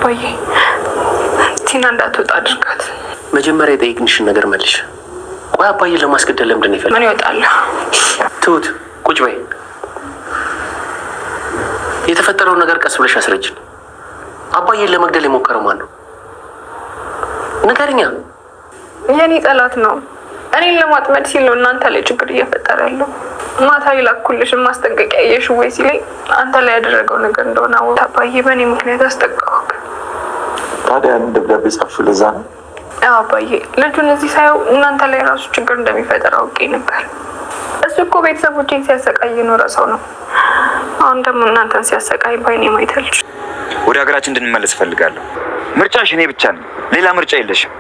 አባዬ ቲና እንዳትወጣ አድርጋት። መጀመሪያ የጠየቅንሽን ነገር መልሽ። ቆይ አባዬ ለማስገደል ለምንድን ነው ይፈልግ? ምን ይወጣል? ትሁት ቁጭ በይ። የተፈጠረው ነገር ቀስ ብለሽ አስረጅን። አባዬን ለመግደል የሞከረው ማን ነው? ንገሪኛ። የኔ ጠላት ነው። እኔን ለማጥመድ ሲል ነው እናንተ ላይ ችግር እየፈጠረ ያለው። ማታ ይላኩልሽን ማስጠንቀቂያ ያየሽ ወይ ሲለኝ አንተ ላይ ያደረገው ነገር እንደሆነ አወቅ። አባዬ በእኔ ምክንያት አስጠቃሁክ። ታዲያ ደብዳቤ ጻፍሽው ለዛ ነው? አዎ አባዬ፣ ልጁን እዚህ ሳየው እናንተ ላይ ራሱ ችግር እንደሚፈጠር አውቄ ነበር። እሱ እኮ ቤተሰቦቼን ሲያሰቃይ የኖረ ሰው ነው። አሁን ደግሞ እናንተን ሲያሰቃይ ባይኔ ማየት አልችልም። ወደ ሀገራችን እንድንመለስ እፈልጋለሁ። ምርጫሽ እኔ ብቻ ነኝ፣ ሌላ ምርጫ የለሽም።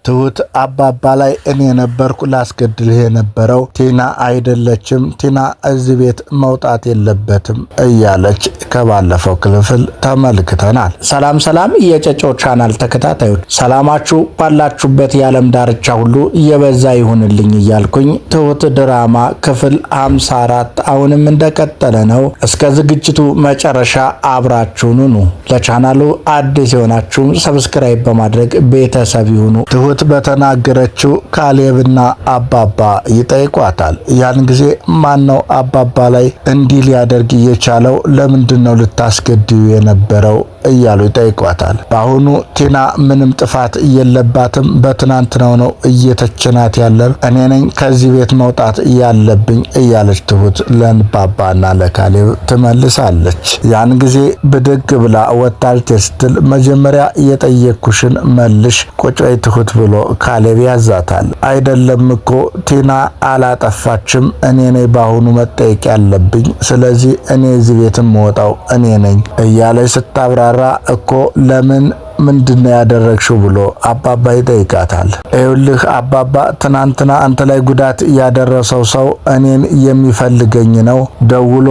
ትሁት አባባ ላይ እኔ ነበርኩ ላስገድልህ የነበረው፣ ቲና አይደለችም፣ ቲና እዚህ ቤት መውጣት የለበትም እያለች ከባለፈው ክፍል ተመልክተናል። ሰላም የጨጮ ቻናል ተከታታዮች ሰላማችሁ ባላችሁበት የዓለም ዳርቻ ሁሉ የበዛ ይሁንልኝ እያልኩኝ ትሁት ድራማ ክፍል 54 አሁንም እንደቀጠለ ነው። እስከ ዝግጅቱ መጨረሻ አብራችሁን ሁኑ። ለቻናሉ አዲስ የሆናችሁም ሰብስክራይብ በማድረግ ቤተሰብ ይሁኑ። ትሁት በተናገረችው ካሌብና አባባ ይጠይቋታል። ያን ጊዜ ማን ነው አባባ ላይ እንዲህ ሊያደርግ የቻለው? ለምንድን ነው ልታስገድዩ የነበረው እያሉ ይጠይቋታል። በአሁኑ ቲና ምንም ጥፋት የለባትም፣ በትናንትናው ነው እየተቸናት ያለ፣ እኔ ነኝ ከዚህ ቤት መውጣት ያለብኝ እያለች ትሁት ለአባባና ለካሌብ ትመልሳለች። ያን ጊዜ ብድግ ብላ ወጣች ስትል መጀመሪያ የጠየቅኩሽን መልሽ ቁጭ በይ ትሁት ብሎ ካሌብ ያዛታል። አይደለም እኮ ቲና አላጠፋችም፣ እኔ ነኝ በአሁኑ መጠየቅ ያለብኝ፣ ስለዚህ እኔ እዚህ ቤት የምወጣው እኔ ነኝ እያለች ስታብራራ እኮ ለምን ምንድነው ያደረግሽው ብሎ አባባ ይጠይቃታል። ይኸውልህ አባባ፣ ትናንትና አንተ ላይ ጉዳት ያደረሰው ሰው እኔን የሚፈልገኝ ነው። ደውሎ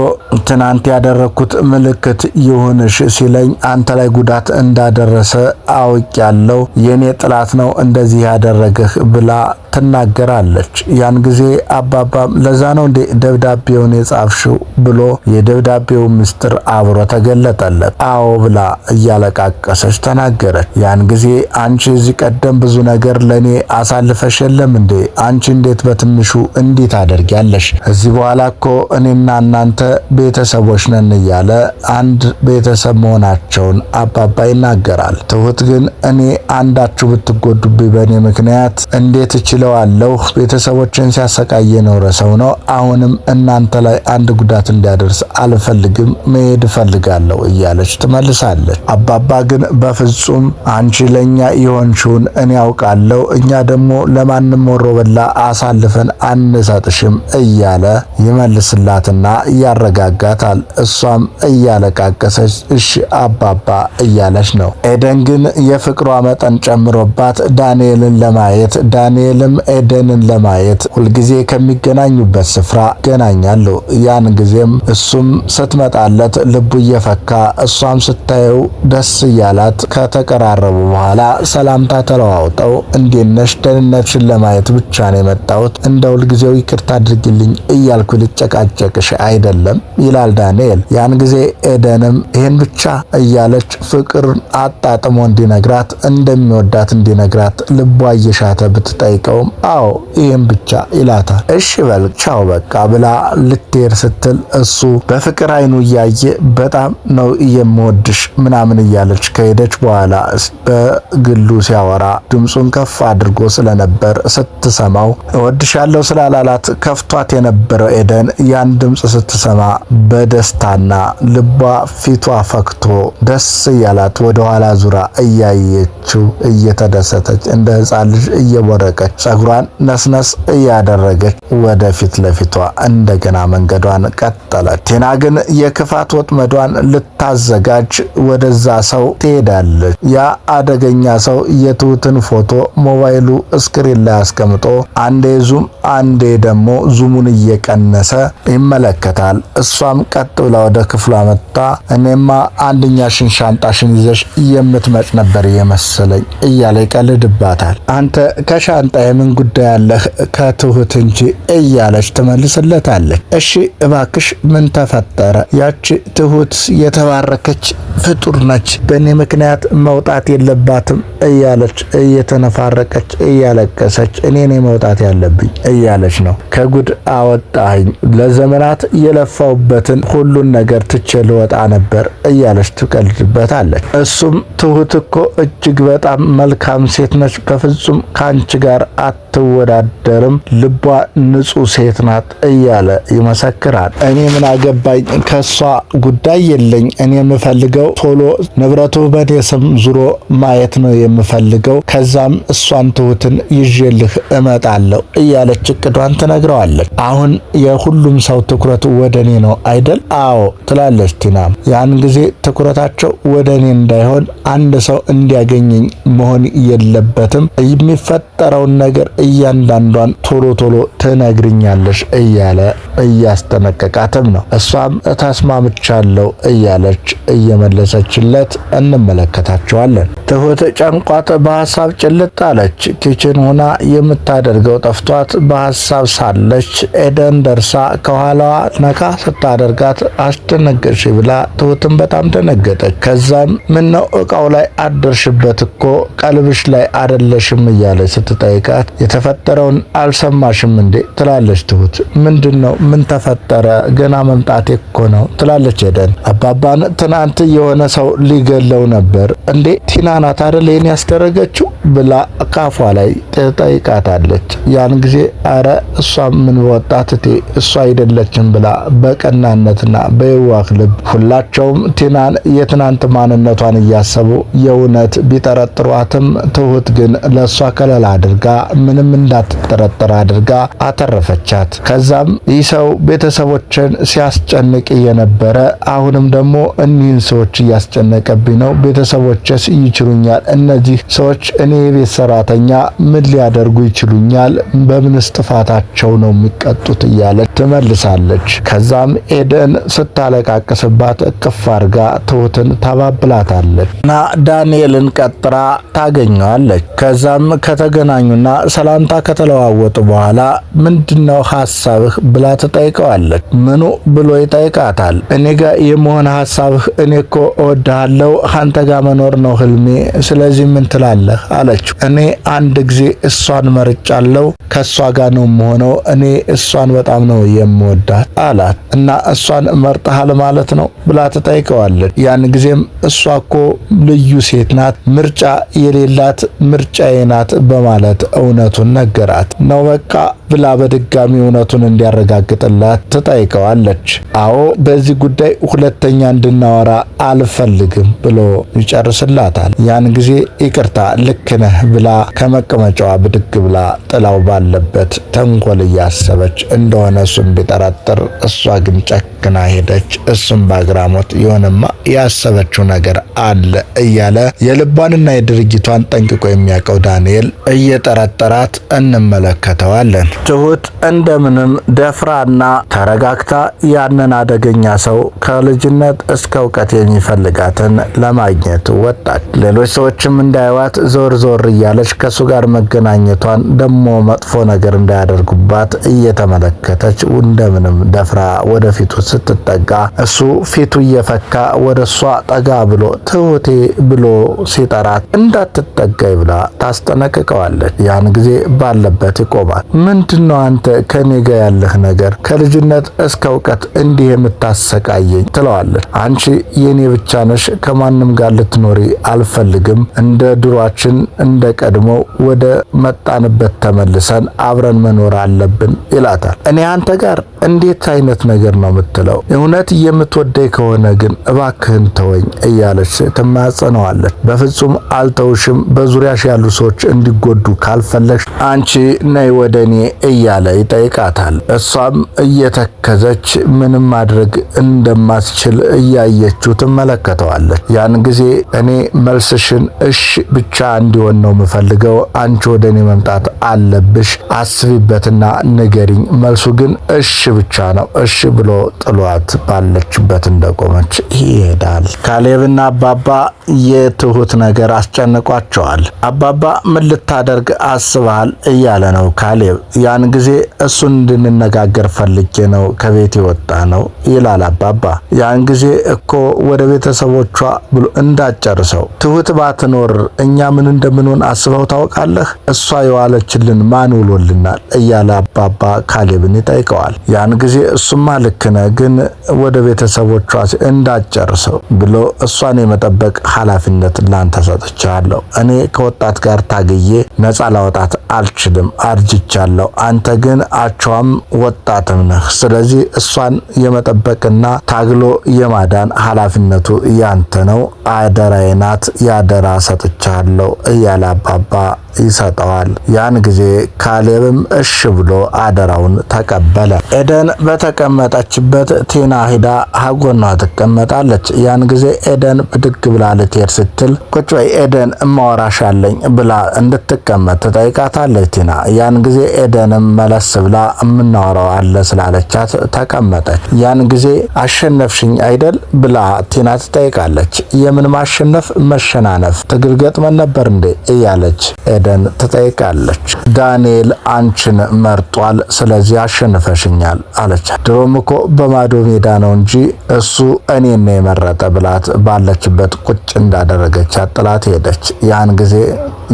ትናንት ያደረኩት ምልክት ይሁንሽ ሲለኝ አንተ ላይ ጉዳት እንዳደረሰ አውቄያለሁ። የኔ ጥላት ነው እንደዚህ ያደረገህ ብላ ትናገራለች። ያን ጊዜ አባባም ለዛ ነው እንደ ደብዳቤውን የጻፍሽው ብሎ የደብዳቤው ምስጢር አብሮ ተገለጠለት። አዎ ብላ እያለቃቀሰች ተናገረች። ያን ጊዜ አንቺ እዚህ ቀደም ብዙ ነገር ለኔ አሳልፈሽ የለም እንዴ? አንቺ እንዴት በትንሹ እንዴት አደርጊያለሽ? እዚህ በኋላ እኮ እኔና እናንተ ቤተሰቦች ነን እያለ አንድ ቤተሰብ መሆናቸውን አባባ ይናገራል። ትሁት ግን እኔ አንዳችሁ ብትጎዱብኝ በእኔ ምክንያት እንዴት እችለዋለሁ? ቤተሰቦችን ሲያሰቃይ የኖረ ሰው ነው። አሁንም እናንተ ላይ አንድ ጉዳት እንዲያደርስ አልፈልግም፣ መሄድ እፈልጋለሁ እያለች ትመልሳለች። አባባ ግን በፍጹም አንቺ ለኛ ይሆንሽውን እኔ ያውቃለሁ፣ እኛ ደግሞ ለማንም ወሮበላ አሳልፈን አንሰጥሽም እያለ ይመልስላትና ያረጋጋታል። እሷም እያለቃቀሰች እሺ አባባ እያለች ነው። ኤደን ግን የፍቅሯ መጠን ጨምሮባት ዳንኤልን ለማየት ዳንኤልም ኤደንን ለማየት ሁልጊዜ ከሚገናኙበት ስፍራ ይገናኛሉ። ያን ጊዜም እሱም ስትመጣለት ልቡ እየፈካ እሷም ስታየው ደስ እያላት ከተቀራረቡ በኋላ ሰላምታ ተለዋውጠው እንዴት ነሽ? ደህንነትሽን ለማየት ብቻ ነው የመጣሁት፣ እንደ ሁልጊዜው ይቅርታ አድርግልኝ እያልኩ ልጨቃጨቅሽ አይደለም ይላል ዳንኤል። ያን ጊዜ ኤደንም ይህን ብቻ እያለች ፍቅርን አጣጥሞ እንዲነግራት እንደሚወዳት እንዲነግራት ልቧ እየሻተ ብትጠይቀውም አዎ ይህን ብቻ ይላታል። እሺ በል ቻው በቃ ብላ ልትሄድ ስትል እሱ በፍቅር አይኑ እያየ በጣም ነው የምወድሽ ምናምን እያለች ከሄደች በኋላ በግሉ ሲያወራ ድምፁን ከፍ አድርጎ ስለነበር ስትሰማው እወድሻለሁ ስላላላት ከፍቷት የነበረው ኤደን ያን ድምፅ ስትሰማ በደስታና ልቧ ፊቷ ፈክቶ ደስ እያላት ወደ ኋላ ዙራ እያየችው እየተደሰተች እንደ ሕፃን ልጅ እየቦረቀች ጸጉሯን ነስነስ እያደረገች ወደፊት ለፊቷ እንደገና መንገዷን ቀጠለች። ቲና ግን የክፋት ወጥመዷን ልታዘጋጅ ወደዛ ሰው ትሄዳለች። ያ አደገኛ ሰው የትሁትን ፎቶ ሞባይሉ ስክሪን ላይ አስቀምጦ አንዴ ዙም አንዴ ደግሞ ዙሙን እየቀነሰ ይመለከታል። እሷም ቀጥ ብላ ወደ ክፍሏ መጣ። እኔማ አንደኛሽን ሻንጣሽን ይዘሽ የምትመጭ ነበር የመሰለኝ እያለ ይቀልድባታል። አንተ ከሻንጣ የምን ጉዳይ አለህ ከትሁት እንጂ እያለች ትመልስለታለች። እሺ እባክሽ ምን ተፈጠረ? ያቺ ትሁት የተባረከች ፍጡር ነች፣ በእኔ ምክንያት መውጣት የለባትም እያለች እየተነፋረቀች እያለቀሰች እኔ ነኝ መውጣት ያለብኝ እያለች ነው። ከጉድ አወጣኝ፣ ለዘመናት የለፋውበትን ሁሉን ነገር ትቼ ልወጣ ነበር እያለች ትቀልድበታለች። እሱም ትሁት እኮ እጅግ በጣም መልካም ሴት ነች፣ በፍጹም ካንቺ ጋር አትወዳደርም፣ ልቧ ንጹህ ሴት ናት እያለ ይመሰክራል። እኔ ምን አገባኝ፣ ከሷ ጉዳይ የለኝ፣ እኔ የምፈልገው ቶሎ ንብረቱ በኔ ስም ዙሮ ማየት ነው የምፈልገው፣ ከዛም እሷን ትሁትን ይዤልህ እመጣለሁ እያለች እቅዷን ትነግረዋለች። አሁን የሁሉም ሰው ትኩረት ወደ እኔ ነው አይደል? አዎ ትላለች ቲናም። ያን ጊዜ ትኩረታቸው ወደ እኔ እንዳይሆን አንድ ሰው እንዲያገኘኝ መሆን የለበትም፣ የሚፈጠረውን ነገር እያንዳንዷን ቶሎ ቶሎ ትነግርኛለሽ እያለ እያስጠነቀቃትም ነው። እሷም ተስማምቻለሁ እያለች እየመለሰችለት እንመለከታቸዋለን። ትሁት ጨንቋት በሀሳብ ጭልጥ አለች። ኪችን ሆና የምታደርገው ጠፍቷት በሀሳብ ሳለች ኤደን ደርሳ ከኋላዋ ነካ ስታደርጋት አስደነገጥሽ ብላ ትሁትን በጣም ደነገጠች። ከዛም ምነው እቃው ላይ አደርሽበት እኮ ቀልብሽ ላይ አደለሽም እያለች ስትጠይቃት የተፈጠረውን አልሰማሽም እንዴ ትላለች ትሁት። ምንድነው? ምን ተፈጠረ? ገና መምጣቴ እኮ ነው ትላለች ኤደን። አባባን ትናንት የሆነ ሰው ሊገለው ነበር እንዴ? ቲና ናት አይደል ይሄን ያስደረገችው ብላ ካፏ ላይ ትጠይቃታለች። ያን ጊዜ አረ እሷ ምን ወጣት እሷ አይደለችም ብላ በቀናነትና በየዋህ ልብ ሁላቸውም ቲናን የትናንት ማንነቷን እያሰቡ የእውነት ቢጠረጥሯትም ትሁት ግን ለሷ ከለላ አድርጋ ምንም እንዳትጠረጠር አድርጋ አተረፈቻት። ከዛም ይህ ሰው ቤተሰቦችን ሲያስጨንቅ የነበረ አሁንም ደግሞ እኒህን ሰዎች እያስጨነቀብኝ ነው፣ ቤተሰቦችስ ይችሉኛል፣ እነዚህ ሰዎች እኔ የቤት ሰራተኛ ምን ሊያደርጉ ይችሉኛል፣ በምንስ ጥፋታቸው ነው የሚቀጡት እያለች ትመልሳለች። ከዛም ኤደን ስታለቃቅስባት እቅፍ አርጋ ትሁትን ታባብላታለች እና ዳንኤልን ቀጥራ ታገኘዋለች። ከዛም ከተገናኙና ሰላምታ ከተለዋወጡ በኋላ ምንድነው ሐሳብህ ብላ ትጠይቀዋለች። ምኑ ብሎ ይጠይቃታል። እኔ ጋር የመሆን ሐሳብህ እኔ እኮ እወድሃለሁ፣ አንተ ጋር መኖር ነው ህልሜ፣ ስለዚህ ምን ትላለህ አለችው። እኔ አንድ ጊዜ እሷን መርጫለሁ፣ ከሷ ጋር ነው የምሆነው፣ እኔ እሷን በጣም ነው የምወዳት አላት። እና እሷን መርጠሃል ማለት ነው ብላ ትጠይቀዋለች። ያን ጊዜም እሷ እኮ ልዩ ሴት ናት፣ ምርጫ የሌላት ምርጫዬ ናት በማለት እውነቱን ነገራት። ነው በቃ ብላ በድጋሚ እውነቱን እንዲያረጋግጥላት ትጠይቀዋለች። አዎ በዚህ ጉዳይ ሁለተኛ እንድናወራ አልፈልግም ብሎ ይጨርስላታል። ያን ጊዜ ይቅርታ ልክ ነህ ብላ ከመቀመጫዋ ብድግ ብላ ጥላው ባለበት ተንኮል እያሰበች እንደሆነ እሱን ቢጠረጥር እሷ ግን ጨክና ሄደች። እሱም በአግራሞት የሆነማ ያሰበችው ነገር አለ እያለ የልቧንና የድርጊቷን ጠንቅቆ የሚያውቀው ዳንኤል እየጠረጠራት እንመለከተዋለን። ትሁት እንደምንም ደፍራና ተረጋግታ ያንን አደገኛ ሰው ከልጅነት እስከ እውቀት የሚፈልጋትን ለማግኘት ወጣች። ሌሎች ሰዎችም እንዳይዋት ዞር ዞር እያለች ከሱ ጋር መገናኘቷን ደሞ መጥፎ ነገር እንዳያደርጉባት እየተመለከተች እንደምንም ደፍራ ወደፊቱ ስትጠጋ እሱ ፊቱ እየፈካ ወደሷ ጠጋ ብሎ ትሁቴ ብሎ ሲጠራት እንዳትጠጋይ ብላ ታስጠነቅቀዋለች። ያን ጊዜ ባለበት ይቆማል። ምን ምንድነው አንተ ከኔ ጋር ያለህ ነገር? ከልጅነት እስከ እውቀት እንዲህ የምታሰቃየኝ ትለዋለች። አንቺ የኔ ብቻ ነሽ፣ ከማንም ጋር ልትኖሪ አልፈልግም። እንደ ድሯችን እንደ ቀድሞ ወደ መጣንበት ተመልሰን አብረን መኖር አለብን ይላታል። እኔ አንተ ጋር እንዴት አይነት ነገር ነው የምትለው? እውነት የምትወደኝ ከሆነ ግን እባክህን ተወኝ እያለች ትማጸነዋለች። በፍጹም አልተውሽም፣ በዙሪያሽ ያሉ ሰዎች እንዲጎዱ ካልፈለግሽ አንቺ ነይ ወደኔ እያለ ይጠይቃታል። እሷም እየተከዘች ምንም ማድረግ እንደማትችል እያየችው ትመለከተዋለች። ያን ጊዜ እኔ መልስሽን እሺ ብቻ እንዲሆን ነው የምፈልገው። አንቺ ወደኔ መምጣት አለብሽ፣ አስቢበትና ንገሪኝ። መልሱ ግን እሺ ብቻ ነው። እሺ ብሎ ጥሏት ባለችበት እንደቆመች ይሄዳል። ካሌብና አባባ የትሁት ነገር አስጨንቋቸዋል። አባባ ምን ልታደርግ አስበሃል እያለ ነው ካሌብ። ያን ጊዜ እሱን እንድንነጋገር ፈልጌ ነው ከቤት የወጣ ነው ይላል አባባ። ያን ጊዜ እኮ ወደ ቤተሰቦቿ ብሎ እንዳጨርሰው ትሁት ባትኖር እኛ ምን እንደምንሆን አስበው ታውቃለህ? እሷ የዋለችልን ማን ውሎልናል እያለ አባባ ካሌብን ይጠይቀዋል። ያን ጊዜ እሱማ ልክ ነህ፣ ግን ወደ ቤተሰቦቿ እንዳጨርሰው ብሎ እሷን የመጠበቅ ኃላፊነት ላንተ ሰጥቻለሁ። እኔ ከወጣት ጋር ታግዬ ነፃ ላወጣት አልችልም፣ አርጅቻለሁ። አንተ ግን አቸዋም ወጣትም ነህ። ስለዚህ እሷን የመጠበቅና ታግሎ የማዳን ኃላፊነቱ ያንተ ነው። አደራዬ ናት፣ ያደራ ሰጥቻለሁ እያለ አባባ ይሰጠዋል። ያን ጊዜ ካሌብም እሺ ብሎ አደራውን ተቀበለ። ኤደን በተቀመጠችበት ቲና ሂዳ ሀጎኗ ትቀመጣለች። ያን ጊዜ ኤደን ብድግ ብላ ልትሄድ ስትል ቁጭ በይ ኤደን እማወራሽ አለኝ ብላ እንድትቀመጥ ትጠይቃታለች ቲና። ያን ጊዜ ኤደንም መለስ ብላ የምናወራው አለ ስላለቻት ተቀመጠች። ያን ጊዜ አሸነፍሽኝ አይደል ብላ ቲና ትጠይቃለች። የምን ማሸነፍ መሸናነፍ፣ ትግል ገጥመን ነበር እንዴ እያለች ኤደን ትጠይቃለች። ዳንኤል አንቺን መርጧል፣ ስለዚህ አሸንፈሽኛል አለች። ድሮም እኮ በማዶ ሜዳ ነው እንጂ እሱ እኔን ነው የመረጠ ብላት ባለችበት ቁጭ እንዳደረገች ጥላት ሄደች። ያን ጊዜ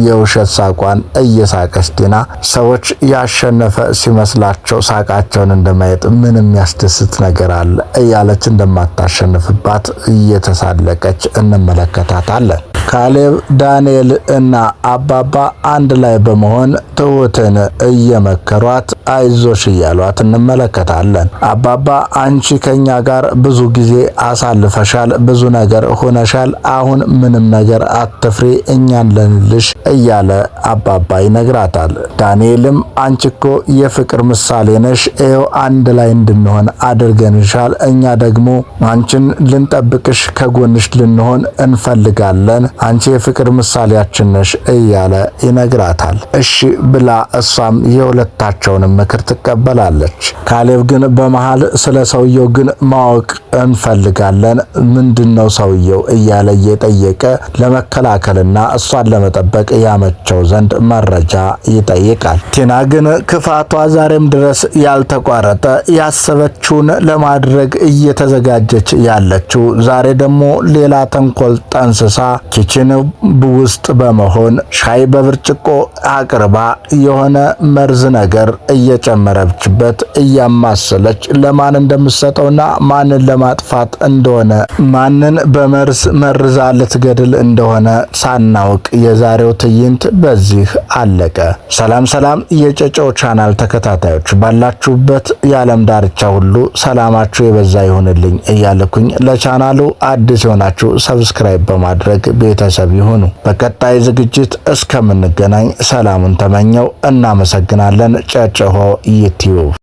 የውሸት ሳቋን እየሳቀች ቲና ሰዎች ያሸነፈ ሲመስላቸው ሳቃቸውን እንደማየት ምን የሚያስደስት ነገር አለ እያለች እንደማታሸንፍባት እየተሳለቀች እንመለከታታለን። ካሌብ ዳንኤል እና አባባ አንድ ላይ በመሆን ትሁትን እየመከሯት አይዞሽ እያሏት እንመለከታለን። አባባ አንቺ ከኛ ጋር ብዙ ጊዜ አሳልፈሻል፣ ብዙ ነገር ሆነሻል። አሁን ምንም ነገር አትፍሪ፣ እኛን ለንልሽ እያለ አባባ ይነግራታል። ዳንኤልም አንቺ እኮ የፍቅር ምሳሌ ነሽ፣ ይኸው አንድ ላይ እንድንሆን አድርገንሻል። እኛ ደግሞ አንቺን ልንጠብቅሽ ከጎንሽ ልንሆን እንፈልጋለን። አንቺ የፍቅር ምሳሌያችን ነሽ እያለ ይነግራታል። እሺ ብላ እሷም የሁለታቸውንም ምክር ትቀበላለች። ካሌብ ግን በመሃል ስለ ሰውየው ግን ማወቅ እንፈልጋለን፣ ምንድነው ሰውየው እያለ እየጠየቀ ለመከላከልና እሷን ለመጠበቅ ያመቸው ዘንድ መረጃ ይጠይቃል። ቲና ግን ክፋቷ ዛሬም ድረስ ያልተቋረጠ ያሰበችውን ለማድረግ እየተዘጋጀች ያለችው ዛሬ ደግሞ ሌላ ተንኮል ጠንስሳ ኪችን ውስጥ በመሆን ሻይ በብርጭቆ አቅርባ የሆነ መርዝ ነገር እየጨመረችበት እያማሰለች ለማን እንደምትሰጠውና ማንን ለማጥፋት እንደሆነ ማንን በመርዝ መርዛ ልትገድል እንደሆነ ሳናውቅ የዛሬው ትዕይንት በዚህ አለቀ። ሰላም ሰላም የጨጨው ቻናል ተከታታዮች ባላችሁበት የዓለም ዳርቻ ሁሉ ሰላማችሁ የበዛ ይሁንልኝ እያልኩኝ ለቻናሉ አዲስ የሆናችሁ ሰብስክራይብ በማድረግ ቤተሰብ ይሁኑ። በቀጣይ ዝግጅት እስከምንገናኝ ሰላሙን ተመኘው። እናመሰግናለን። ጨጨሆ ዩቲዩብ